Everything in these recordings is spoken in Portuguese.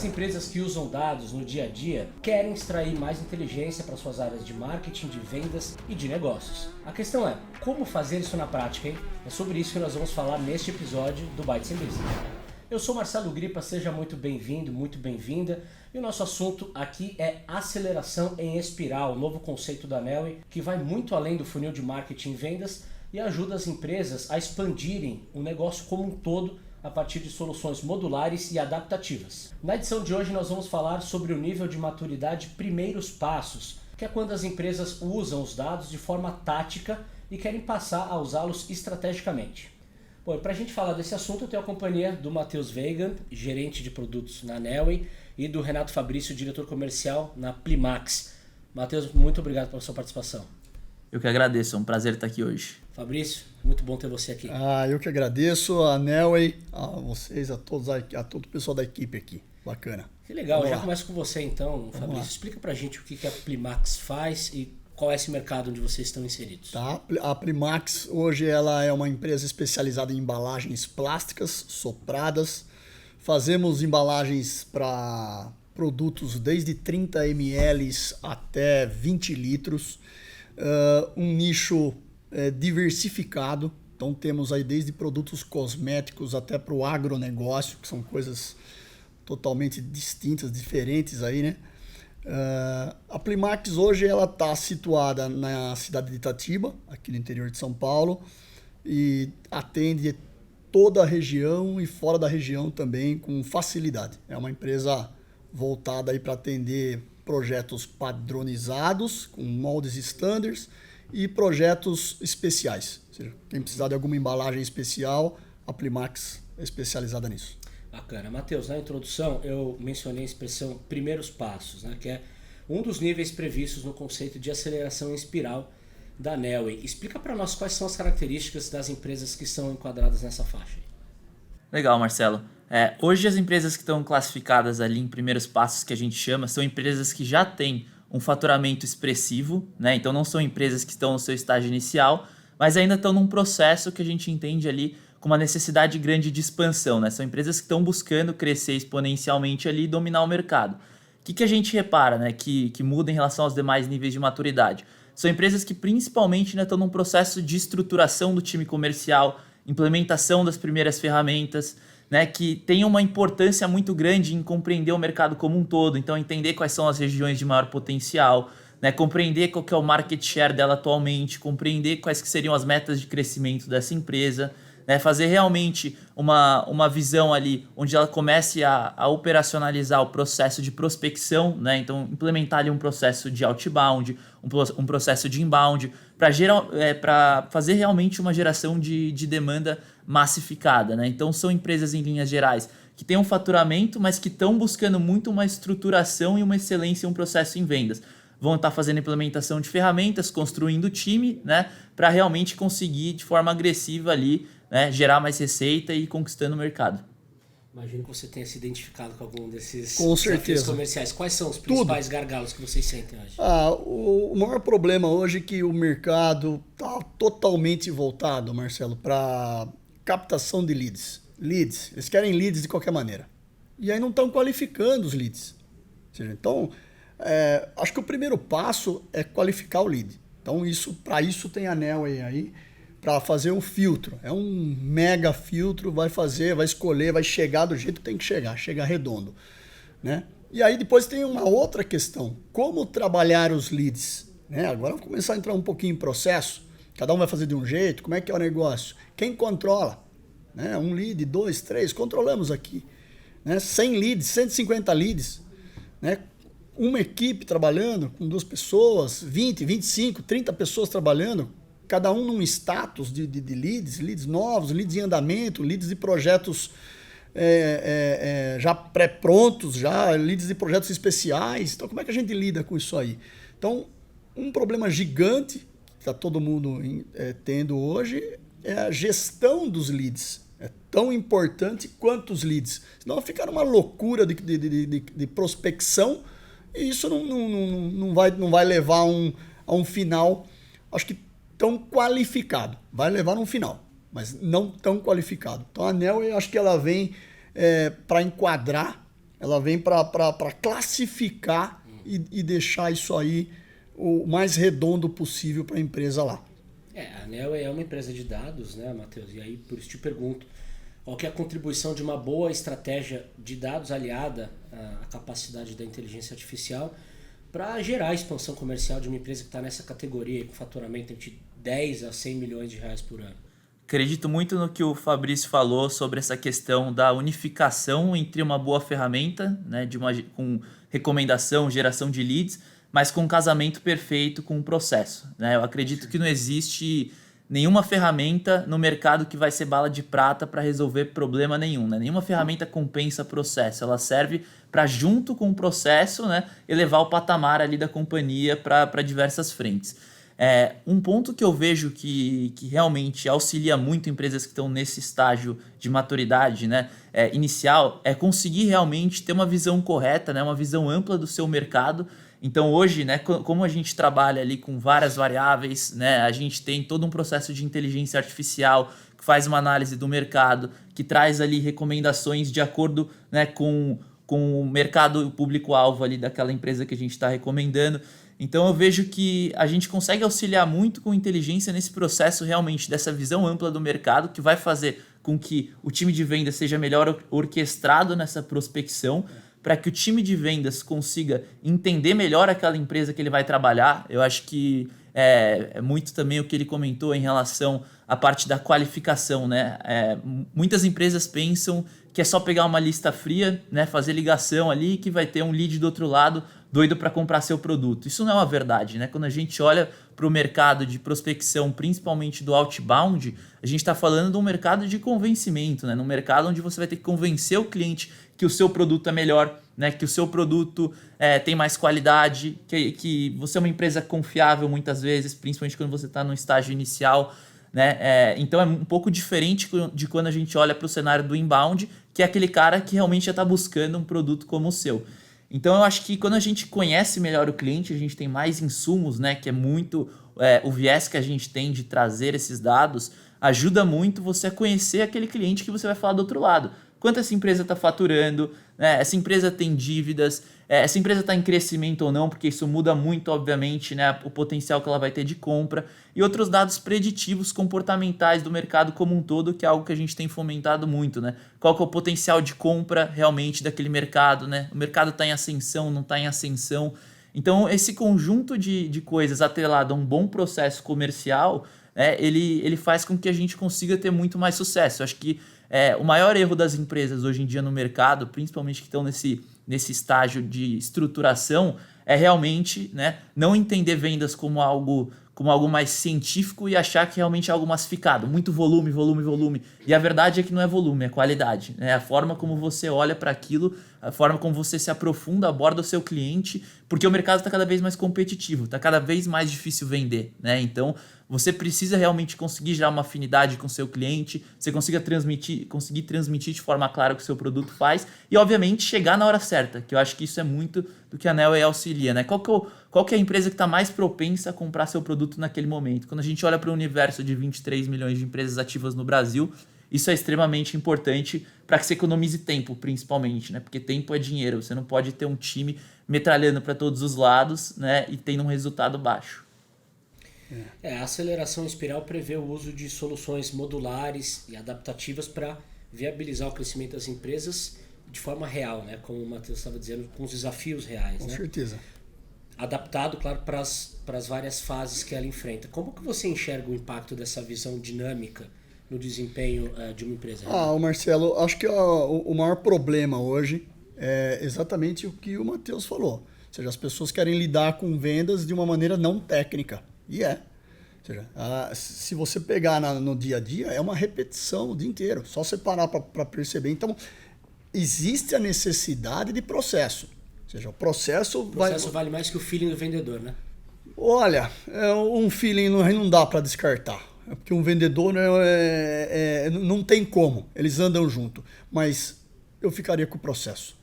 As empresas que usam dados no dia a dia querem extrair mais inteligência para suas áreas de marketing, de vendas e de negócios. A questão é, como fazer isso na prática, hein? É sobre isso que nós vamos falar neste episódio do Bytes in Business. Eu sou Marcelo Gripa, seja muito bem-vindo, muito bem-vinda. E o nosso assunto aqui é aceleração em espiral, o novo conceito da Neoway, que vai muito além do funil de marketing e vendas e ajuda as empresas a expandirem o negócio como um todo a partir de soluções modulares e adaptativas. Na edição de hoje nós vamos falar sobre o nível de maturidade primeiros passos, que é quando as empresas usam os dados de forma tática e querem passar a usá-los estrategicamente. Bom, para a gente falar desse assunto eu tenho a companhia do Matheus Weigand, gerente de produtos na Neoway, e do Renato Fabrício, diretor comercial na Plimax. Matheus, muito obrigado pela sua participação. Eu que agradeço, é um prazer estar aqui hoje. Fabrício, muito bom ter você aqui. Eu que agradeço a Neoway, a vocês, a todo o pessoal da equipe aqui. Bacana. Que legal, já começo com você então, Fabrício. Explica pra gente o que a Plimax faz e qual é esse mercado onde vocês estão inseridos. Tá. A Plimax hoje ela é uma empresa especializada em embalagens plásticas sopradas. Fazemos embalagens para produtos desde 30 ml até 20 litros. Um nicho diversificado, então temos aí desde produtos cosméticos até para o agronegócio, que são coisas totalmente distintas, diferentes aí, né? A Plimax hoje ela está situada na cidade de Itatiba, aqui no interior de São Paulo, e atende toda a região e fora da região também com facilidade. É uma empresa voltada aí para atender projetos padronizados, com moldes standards, e projetos especiais. Ou seja, quem precisar de alguma embalagem especial, a Plimax é especializada nisso. Bacana. Matheus, na introdução eu mencionei a expressão primeiros passos, né, que é um dos níveis previstos no conceito de aceleração em espiral da Neoway. Explica para nós quais são as características das empresas que são enquadradas nessa faixa. Legal, Marcelo. Hoje as empresas que estão classificadas ali em primeiros passos, que a gente chama, são empresas que já têm um faturamento expressivo, né? Então não são empresas que estão no seu estágio inicial, mas ainda estão num processo que a gente entende ali com uma necessidade grande de expansão, né? São empresas que estão buscando crescer exponencialmente ali e dominar o mercado. O que a gente repara, né, que muda em relação aos demais níveis de maturidade? São empresas que principalmente ainda estão num processo de estruturação do time comercial, implementação das primeiras ferramentas, né, que tem uma importância muito grande em compreender o mercado como um todo, então entender quais são as regiões de maior potencial, né, compreender qual que é o market share dela atualmente, compreender quais que seriam as metas de crescimento dessa empresa, né, fazer realmente uma visão ali onde ela comece a operacionalizar o processo de prospecção, né, então implementar ali um processo de outbound, um processo de inbound, para fazer realmente uma geração de demanda massificada, né? Então são empresas em linhas gerais que têm um faturamento, mas que estão buscando muito uma estruturação e uma excelência em um processo em vendas. Vão estar fazendo implementação de ferramentas, construindo time, né, para realmente conseguir de forma agressiva ali, né, gerar mais receita e ir conquistando o mercado. Imagino que você tenha se identificado com algum desses desafios comerciais. Quais são os principais gargalos que vocês sentem hoje? O maior problema hoje é que o mercado está totalmente voltado, Marcelo, para captação de leads. Eles querem leads de qualquer maneira. E aí não estão qualificando os leads. Ou seja, então, acho que o primeiro passo é qualificar o lead. Então, para isso tem a Neoway aí, para fazer um filtro. É um mega filtro, vai escolher, vai chegar do jeito que tem que chegar redondo, né? E aí depois tem uma outra questão, como trabalhar os leads, né? Agora vamos começar a entrar um pouquinho em processo, cada um vai fazer de um jeito, como é que é o negócio? Quem controla? Né? Um lead, 2, 3, controlamos aqui, né? 100 leads, 150 leads, né? Uma equipe trabalhando com 2 pessoas, 20, 25, 30 pessoas trabalhando, cada um num status de leads novos, leads em andamento, leads de projetos já pré-prontos, já leads de projetos especiais. Então, como é que a gente lida com isso aí? Então, um problema gigante que está todo mundo tendo hoje é a gestão dos leads. É tão importante quanto os leads. Senão fica uma loucura de prospecção e isso não vai levar a um final, acho que tão qualificado. Vai levar um final, mas não tão qualificado. Então a ANEL, eu acho que ela vem para enquadrar Ela vem para classificar e deixar isso aí o mais redondo possível para a empresa lá. A Anel é uma empresa de dados, né, Matheus? E aí, por isso te pergunto, qual que é a contribuição de uma boa estratégia de dados aliada à capacidade da inteligência artificial para gerar a expansão comercial de uma empresa que está nessa categoria, com faturamento entre 10 a 100 milhões de reais por ano? Acredito muito no que o Fabrício falou sobre essa questão da unificação entre uma boa ferramenta, né, com recomendação, geração de leads, mas com um casamento perfeito com o processo, né? Eu acredito que não existe nenhuma ferramenta no mercado que vai ser bala de prata para resolver problema nenhum, né? Nenhuma ferramenta compensa processo, ela serve para, junto com o processo, né, elevar o patamar ali da companhia para diversas frentes. Um ponto que eu vejo que realmente auxilia muito empresas que estão nesse estágio de maturidade, né, inicial, é conseguir realmente ter uma visão correta, né, uma visão ampla do seu mercado. Então hoje, né, como a gente trabalha ali com várias variáveis, né, a gente tem todo um processo de inteligência artificial que faz uma análise do mercado, que traz ali recomendações de acordo, né, com o mercado público-alvo ali daquela empresa que a gente está recomendando. Então eu vejo que a gente consegue auxiliar muito com inteligência nesse processo realmente dessa visão ampla do mercado, que vai fazer com que o time de vendas seja melhor orquestrado nessa prospecção, para que o time de vendas consiga entender melhor aquela empresa que ele vai trabalhar. Eu acho que é muito também o que ele comentou em relação à parte da qualificação, né? Muitas empresas pensam que é só pegar uma lista fria, né, fazer ligação ali, que vai ter um lead do outro lado doido para comprar seu produto. Isso não é uma verdade, né? Quando a gente olha para o mercado de prospecção, principalmente do outbound, a gente está falando de um mercado de convencimento, né? Num mercado onde você vai ter que convencer o cliente que o seu produto é melhor, né? Que o seu produto tem mais qualidade, que você é uma empresa confiável muitas vezes, principalmente quando você está no estágio inicial, né? Então é um pouco diferente de quando a gente olha para o cenário do inbound, que é aquele cara que realmente já está buscando um produto como o seu. Então eu acho que quando a gente conhece melhor o cliente, a gente tem mais insumos, né, que é muito o viés que a gente tem de trazer esses dados, ajuda muito você a conhecer aquele cliente que você vai falar do outro lado. Quanto essa empresa está faturando, né? Essa empresa tem dívidas, essa empresa está em crescimento ou não, porque isso muda muito, obviamente, né, o potencial que ela vai ter de compra, e outros dados preditivos comportamentais do mercado como um todo, que é algo que a gente tem fomentado muito, né? Qual que é o potencial de compra realmente daquele mercado, né? O mercado está em ascensão, não está em ascensão. Então, esse conjunto de coisas atrelado a um bom processo comercial, ele faz com que a gente consiga ter muito mais sucesso. Eu acho que o maior erro das empresas hoje em dia no mercado, principalmente que estão nesse estágio de estruturação, é realmente, né, não entender vendas como algo mais científico e achar que realmente é algo massificado, muito volume, volume, volume. E a verdade é que não é volume, é qualidade, né? A forma como você olha para aquilo, a forma como você se aprofunda, aborda o seu cliente, porque o mercado está cada vez mais competitivo, está cada vez mais difícil vender, né? Então, você precisa realmente conseguir gerar uma afinidade com o seu cliente, você conseguir transmitir de forma clara o que o seu produto faz e, obviamente, chegar na hora certa, que eu acho que isso é muito do que a Nelway auxilia, né? Qual que é a empresa que está mais propensa a comprar seu produto naquele momento? Quando a gente olha para o universo de 23 milhões de empresas ativas no Brasil, isso é extremamente importante para que você economize tempo, principalmente, né? Porque tempo é dinheiro, você não pode ter um time metralhando para todos os lados, né, e tendo um resultado baixo. A aceleração espiral prevê o uso de soluções modulares e adaptativas para viabilizar o crescimento das empresas de forma real, né? Como o Matheus estava dizendo, com os desafios reais. Com né? certeza. Adaptado, claro, para as várias fases que ela enfrenta. Como que você enxerga o impacto dessa visão dinâmica no desempenho de uma empresa? Marcelo, acho que o maior problema hoje é exatamente o que o Matheus falou. Ou seja, as pessoas querem lidar com vendas de uma maneira não técnica. E Ou seja, se você pegar no dia a dia, é uma repetição o dia inteiro. Só você parar para perceber. Então, existe a necessidade de processo. Ou seja, o processo vale mais que o feeling do vendedor, né? Olha, um feeling não dá para descartar. Porque um vendedor não tem como. Eles andam junto. Mas eu ficaria com o processo.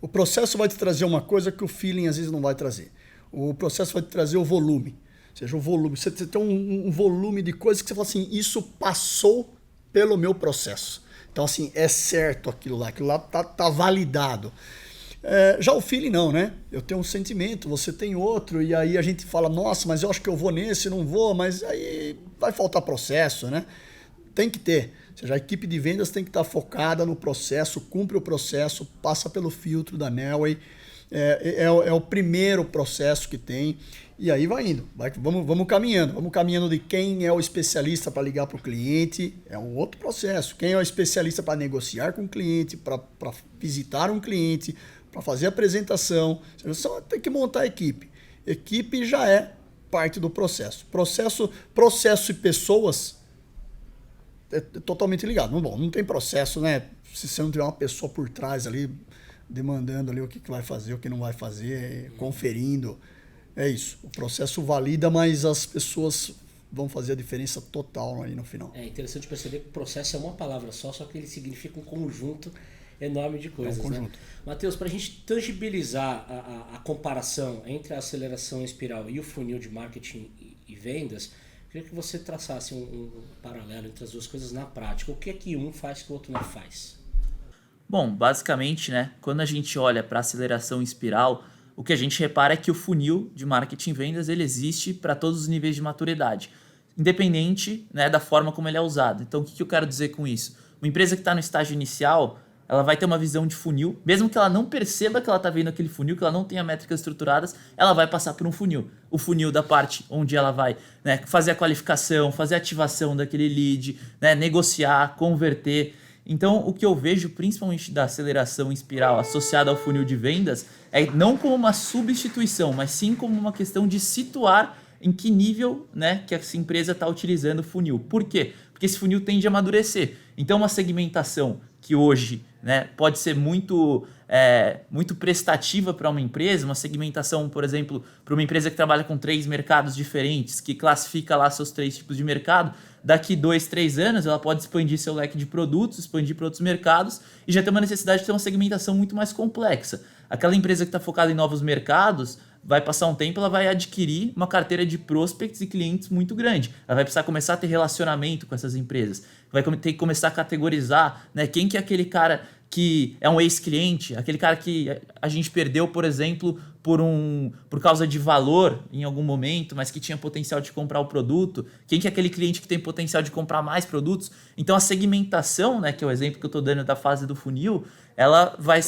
O processo vai te trazer uma coisa que o feeling às vezes não vai trazer. O processo vai te trazer o volume. Ou seja, o volume. Você tem um volume de coisas que você fala assim, isso passou pelo meu processo. Então, assim, é certo aquilo lá tá validado. Já o feeling não, né? Eu tenho um sentimento, você tem outro, e aí a gente fala, nossa, mas eu acho que eu vou nesse, não vou, mas aí vai faltar processo, né? Tem que ter. Ou seja, a equipe de vendas tem que estar focada no processo, cumpre o processo, passa pelo filtro da Nelway. É o primeiro processo que tem. E aí vai indo. Vamos caminhando. Vamos caminhando de quem é o especialista para ligar para o cliente. É um outro processo. Quem é o especialista para negociar com o cliente, para visitar um cliente, para fazer a apresentação. Você só tem que montar a equipe. Equipe já é parte do processo. Processo e pessoas é totalmente ligado. Bom, não tem processo, né? Se você não tiver uma pessoa por trás ali, demandando ali o que vai fazer, o que não vai fazer, conferindo. É isso. O processo valida, mas as pessoas vão fazer a diferença total aí no final. É interessante perceber que o processo é uma palavra só que ele significa um conjunto enorme de coisas. É um conjunto. Né? Matheus, para a gente tangibilizar a comparação entre a aceleração em espiral e o funil de marketing e vendas, queria que você traçasse um paralelo entre as duas coisas na prática. O que é que um faz que o outro não faz? Bom, basicamente, né, quando a gente olha para aceleração em espiral, o que a gente repara é que o funil de marketing e vendas ele existe para todos os níveis de maturidade, independente, né, da forma como ele é usado. Então, o que eu quero dizer com isso? Uma empresa que está no estágio inicial, ela vai ter uma visão de funil, mesmo que ela não perceba que ela está vendo aquele funil, que ela não tenha métricas estruturadas, ela vai passar por um funil. O funil da parte onde ela vai, né, fazer a qualificação, fazer a ativação daquele lead, né, negociar, converter. Então, o que eu vejo, principalmente da aceleração em espiral associada ao funil de vendas, é não como uma substituição, mas sim como uma questão de situar em que nível, né, que essa empresa está utilizando o funil. Por quê? Porque esse funil tende a amadurecer. Então, uma segmentação que hoje, né, pode ser muito prestativa para uma empresa, uma segmentação, por exemplo, para uma empresa que trabalha com 3 mercados diferentes, que classifica lá seus 3 tipos de mercado, daqui 2, 3 anos ela pode expandir seu leque de produtos, expandir para outros mercados e já tem uma necessidade de ter uma segmentação muito mais complexa. Aquela empresa que está focada em novos mercados, vai passar um tempo, ela vai adquirir uma carteira de prospects e clientes muito grande. Ela vai precisar começar a ter relacionamento com essas empresas. Vai ter que começar a categorizar, né, quem que é aquele cara que é um ex-cliente, aquele cara que a gente perdeu, por exemplo, por causa de valor em algum momento, mas que tinha potencial de comprar o produto. Quem que é aquele cliente que tem potencial de comprar mais produtos? Então a segmentação, né, que é o exemplo que eu estou dando da fase do funil, ela vai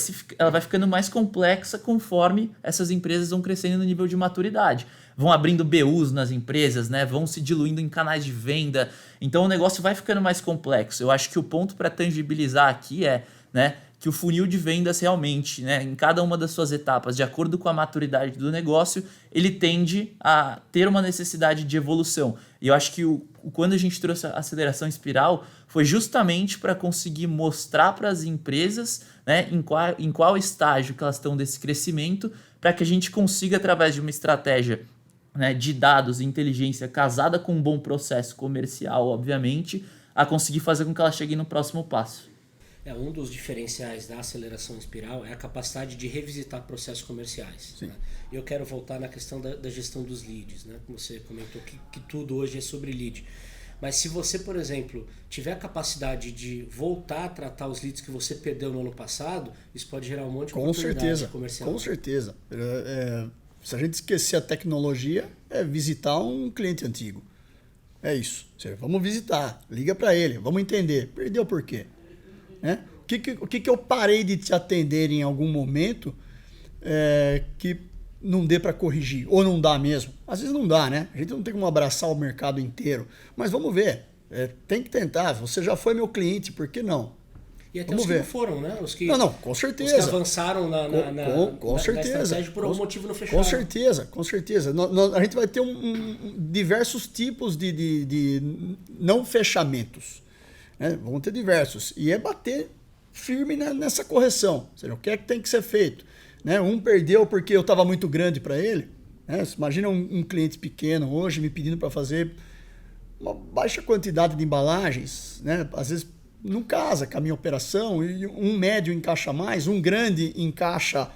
ficando mais complexa conforme essas empresas vão crescendo no nível de maturidade. Vão abrindo BUs nas empresas, né? Vão se diluindo em canais de venda. Então o negócio vai ficando mais complexo. Eu acho que o ponto para tangibilizar aqui é, né, que o funil de vendas realmente, né, em cada uma das suas etapas, de acordo com a maturidade do negócio, ele tende a ter uma necessidade de evolução. E eu acho que quando a gente trouxe a aceleração espiral, foi justamente para conseguir mostrar para as empresas, né, em qual estágio que elas estão desse crescimento, para que a gente consiga, através de uma estratégia, né, de dados e inteligência casada com um bom processo comercial, obviamente, a conseguir fazer com que ela chegue no próximo passo. Um dos diferenciais da aceleração espiral é a capacidade de revisitar processos comerciais. Né? Eu quero voltar na questão da gestão dos leads, né? Como você comentou que tudo hoje é sobre lead. Mas se você, por exemplo, tiver a capacidade de voltar a tratar os leads que você perdeu no ano passado, isso pode gerar um monte de oportunidade comercial. Com certeza. Se a gente esquecer a tecnologia, é visitar um cliente antigo. É isso. Vamos visitar, liga para ele, vamos entender. Perdeu por quê? Né? O que eu parei de te atender em algum momento que não dê para corrigir? Ou não dá mesmo? Às vezes não dá, né? A gente não tem como abraçar o mercado inteiro. Mas vamos ver. Tem que tentar. Você já foi meu cliente, por que não? E até vamos os ver. que não foram, né? Os que, não, com certeza. Os que avançaram na estratégia por algum motivo não fecharam. Com certeza. A gente vai ter diversos tipos de não fechamentos. Vão ter diversos. E é bater firme nessa correção. Ou seja, o que é que tem que ser feito? Um perdeu porque eu estava muito grande para ele. Você imagina um cliente pequeno hoje me pedindo para fazer uma baixa quantidade de embalagens. Às vezes não casa com a minha operação. E um médio encaixa mais, um grande encaixa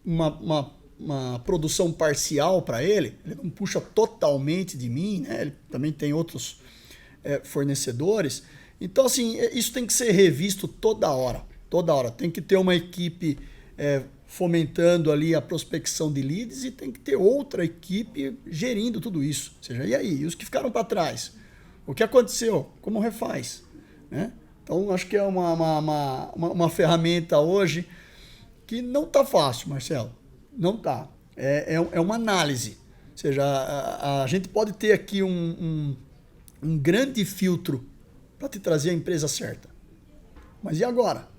uma produção parcial para ele. Ele não puxa totalmente de mim. Ele também tem outros fornecedores. Então, assim, isso tem que ser revisto toda hora. Toda hora. Tem que ter uma equipe fomentando ali a prospecção de leads e tem que ter outra equipe gerindo tudo isso. Ou seja, e aí? E os que ficaram para trás? O que aconteceu? Como refaz? Né? Então, acho que é uma ferramenta hoje que não está fácil, Marcelo. Não está. É uma análise. Ou seja, a gente pode ter aqui um grande filtro para te trazer a empresa certa. Mas e agora?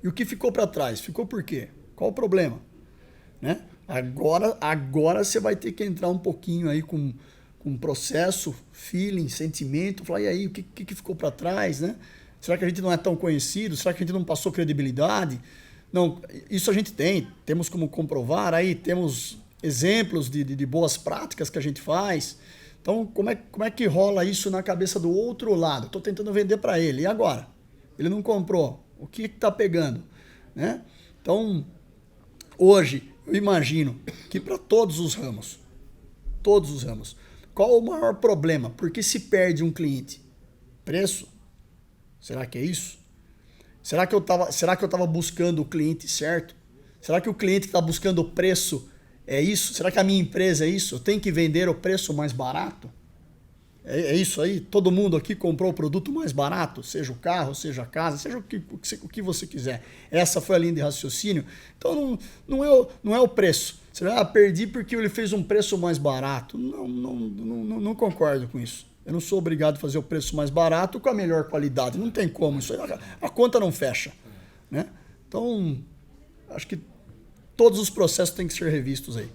E o que ficou para trás? Ficou por quê? Qual o problema? Né? Agora você vai ter que entrar um pouquinho aí com processo, feeling, sentimento, falar, e aí, o que ficou para trás, né? Será que a gente não é tão conhecido? Será que a gente não passou credibilidade? Não, isso a gente temos como comprovar aí, temos exemplos de boas práticas que a gente faz. Então, como é que rola isso na cabeça do outro lado? Estou tentando vender para ele, e agora? Ele não comprou, o que está pegando? Né? Então, hoje, eu imagino que para todos os ramos, qual o maior problema? Por que se perde um cliente? Preço? Será que é isso? Será que eu estava buscando o cliente certo? Será que o cliente que está buscando o preço é isso? Será que a minha empresa é isso? Eu tenho que vender o preço mais barato? É isso aí? Todo mundo aqui comprou o produto mais barato? Seja o carro, seja a casa, seja o que você quiser. Essa foi a linha de raciocínio. Então não é o preço. Você perdi porque ele fez um preço mais barato. Não concordo com isso. Eu não sou obrigado a fazer o preço mais barato com a melhor qualidade. Não tem como. Isso aí, a conta não fecha. Né? Então, acho que todos os processos têm que ser revistos aí.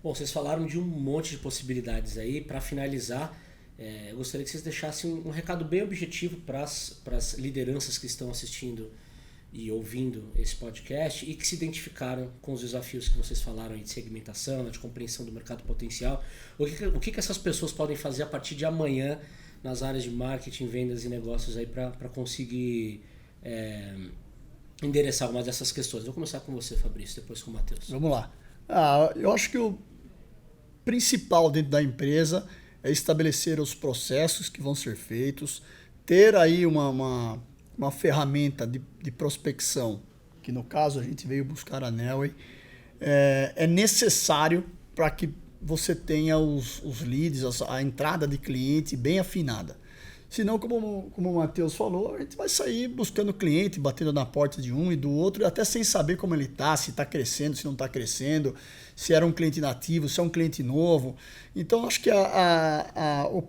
Bom, vocês falaram de um monte de possibilidades aí. Para finalizar, eu gostaria que vocês deixassem um recado bem objetivo para as lideranças que estão assistindo e ouvindo esse podcast e que se identificaram com os desafios que vocês falaram aí de segmentação, de compreensão do mercado potencial. O que essas pessoas podem fazer a partir de amanhã nas áreas de marketing, vendas e negócios aí para conseguir endereçar algumas dessas questões? Vou começar com você, Fabrício, depois com o Matheus. Vamos lá. Eu acho que o principal dentro da empresa é estabelecer os processos que vão ser feitos, ter aí uma ferramenta de prospecção, que no caso a gente veio buscar a Nelway, é necessário para que você tenha os leads, a entrada de cliente bem afinada. Senão, como o Matheus falou, a gente vai sair buscando cliente, batendo na porta de um e do outro, até sem saber como ele está, se está crescendo, se não está crescendo, se era um cliente nativo, se é um cliente novo. Então, acho que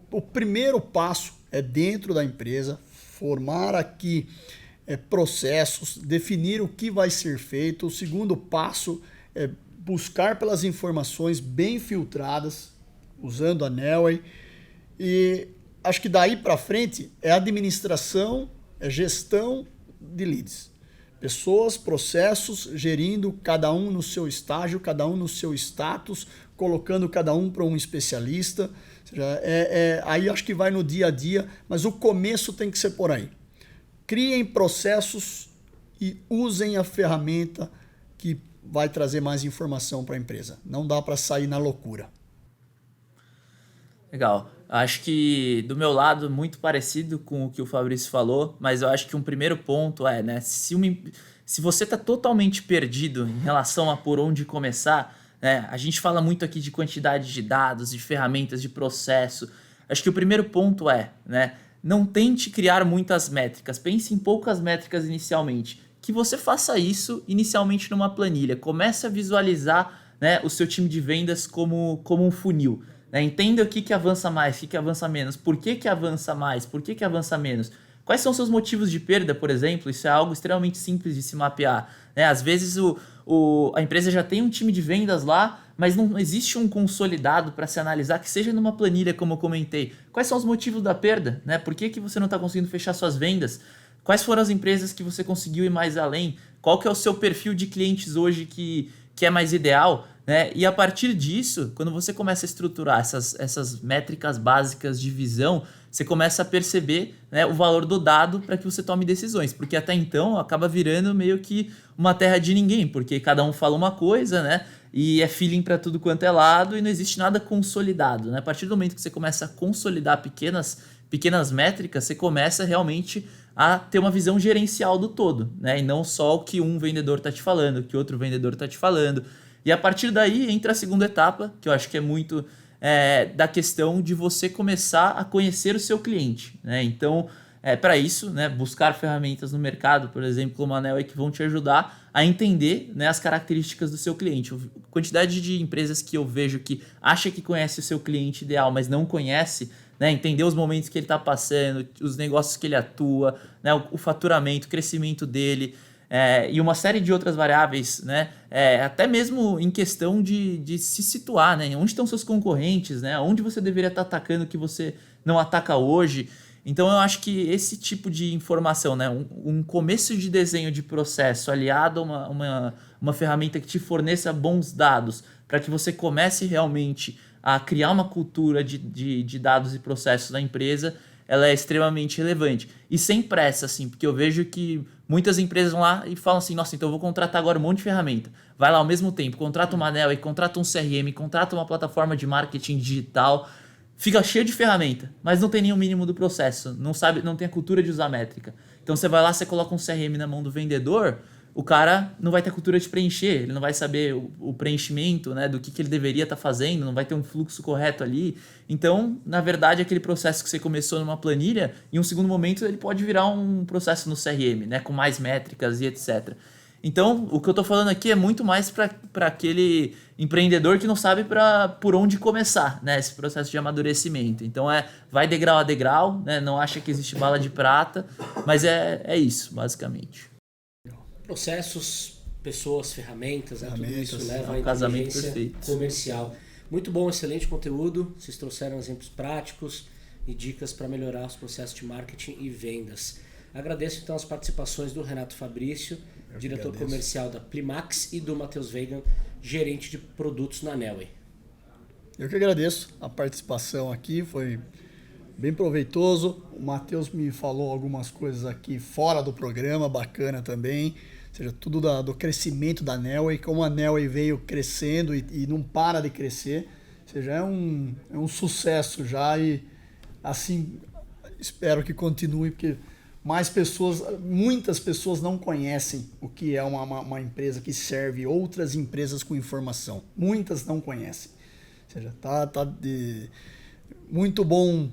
o primeiro passo é dentro da empresa, formar aqui processos, definir o que vai ser feito. O segundo passo é buscar pelas informações bem filtradas, usando a Nelway. E acho que daí para frente é administração, é gestão de leads. Pessoas, processos, gerindo cada um no seu estágio, cada um no seu status, colocando cada um para um especialista. Ou seja, aí acho que vai no dia a dia, mas o começo tem que ser por aí. Criem processos e usem a ferramenta que vai trazer mais informação para a empresa. Não dá para sair na loucura. Legal. Acho que do meu lado, muito parecido com o que o Fabrício falou, mas eu acho que um primeiro ponto é, né, se você está totalmente perdido em relação a por onde começar, né, a gente fala muito aqui de quantidade de dados, de ferramentas, de processo. Acho que o primeiro ponto é, né, não tente criar muitas métricas, pense em poucas métricas inicialmente. Que você faça isso inicialmente numa planilha, comece a visualizar, né, o seu time de vendas como um funil. Né? Entenda o que avança mais, o que avança menos, por que avança mais, por que avança menos. Quais são seus motivos de perda, por exemplo? Isso é algo extremamente simples de se mapear. Né? Às vezes a empresa já tem um time de vendas lá, mas não existe um consolidado para se analisar, que seja numa planilha, como eu comentei. Quais são os motivos da perda? Né? Por que você não está conseguindo fechar suas vendas? Quais foram as empresas que você conseguiu ir mais além? Qual que é o seu perfil de clientes hoje que é mais ideal? Né? E a partir disso, quando você começa a estruturar essas métricas básicas de visão, você começa a perceber, né, o valor do dado para que você tome decisões. Porque até então acaba virando meio que uma terra de ninguém, porque cada um fala uma coisa, né? E é feeling para tudo quanto é lado e não existe nada consolidado. Né? A partir do momento que você começa a consolidar pequenas métricas, você começa realmente a ter uma visão gerencial do todo, né? E não só o que um vendedor está te falando, o que outro vendedor está te falando. E a partir daí entra a segunda etapa, que eu acho que é muito da questão de você começar a conhecer o seu cliente. Né? Então, para isso, né, buscar ferramentas no mercado, por exemplo, como a Neoway, que vão te ajudar a entender, né, as características do seu cliente. A quantidade de empresas que eu vejo que acha que conhece o seu cliente ideal, mas não conhece, né, entender os momentos que ele está passando, os negócios que ele atua, né, o faturamento, o crescimento dele, e uma série de outras variáveis, né, até mesmo em questão de se situar, né, onde estão seus concorrentes, né, onde você deveria estar atacando que você não ataca hoje. Então eu acho que esse tipo de informação, né, um começo de desenho de processo aliado a uma ferramenta que te forneça bons dados para que você comece realmente a criar uma cultura de dados e processos da empresa, ela é extremamente relevante. E sem pressa, assim, porque eu vejo que muitas empresas vão lá e falam assim, nossa, então eu vou contratar agora um monte de ferramenta. Vai lá ao mesmo tempo, contrata uma Neoway, contrata um CRM, contrata uma plataforma de marketing digital, fica cheio de ferramenta, mas não tem nem o mínimo do processo, não tem a cultura de usar métrica. Então você vai lá, você coloca um CRM na mão do vendedor, o cara não vai ter a cultura de preencher, ele não vai saber o preenchimento, né, do que ele deveria estar fazendo, não vai ter um fluxo correto ali. Então, na verdade, aquele processo que você começou numa planilha, em um segundo momento ele pode virar um processo no CRM, né, com mais métricas e etc. Então, o que eu estou falando aqui é muito mais para aquele empreendedor que não sabe por onde começar, né, esse processo de amadurecimento. Então, vai degrau a degrau, né, não acha que existe bala de prata, mas é isso, basicamente. Processos, pessoas, ferramentas, tudo isso leva a casamento inteligência perfeito. Comercial. Muito bom, excelente conteúdo. Vocês trouxeram exemplos práticos e dicas para melhorar os processos de marketing e vendas. Agradeço então as participações do Renato Fabrício, diretor comercial da Plimax, e do Matheus Weigand, gerente de produtos na Neoway. Eu que agradeço a participação aqui, foi bem proveitoso. O Matheus me falou algumas coisas aqui fora do programa, bacana também. Ou seja, tudo do crescimento da Neoway, como a Neoway veio crescendo e não para de crescer. Ou seja, é um sucesso já e assim espero que continue, porque muitas pessoas não conhecem o que é uma empresa que serve outras empresas com informação. Muitas não conhecem. Ou seja, tá de muito bom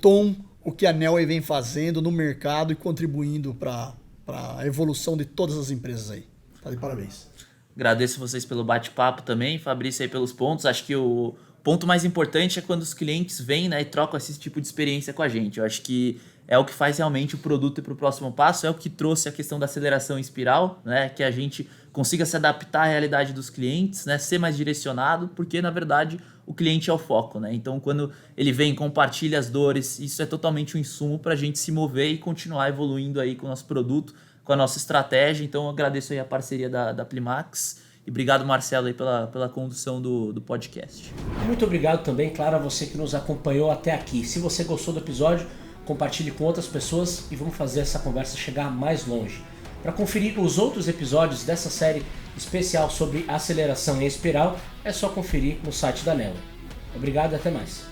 tom o que a Neoway vem fazendo no mercado e contribuindo para a evolução de todas as empresas aí. Tá de parabéns. Agradeço vocês pelo bate-papo também, Fabrício aí pelos pontos. Acho que o ponto mais importante é quando os clientes vêm, né, e trocam esse tipo de experiência com a gente. Eu acho que é o que faz realmente o produto ir para o próximo passo, é o que trouxe a questão da aceleração em espiral, né, que a gente consiga se adaptar à realidade dos clientes, né, ser mais direcionado, porque na verdade o cliente é o foco. Né? Então quando ele vem, compartilha as dores, isso é totalmente um insumo para a gente se mover e continuar evoluindo aí com o nosso produto, com a nossa estratégia. Então eu agradeço aí a parceria da Plimax e obrigado, Marcelo, aí pela condução do podcast. Muito obrigado também, claro, a você que nos acompanhou até aqui. Se você gostou do episódio, compartilhe com outras pessoas e vamos fazer essa conversa chegar mais longe. Para conferir os outros episódios dessa série especial sobre aceleração em espiral, é só conferir no site da Neller. Obrigado e até mais.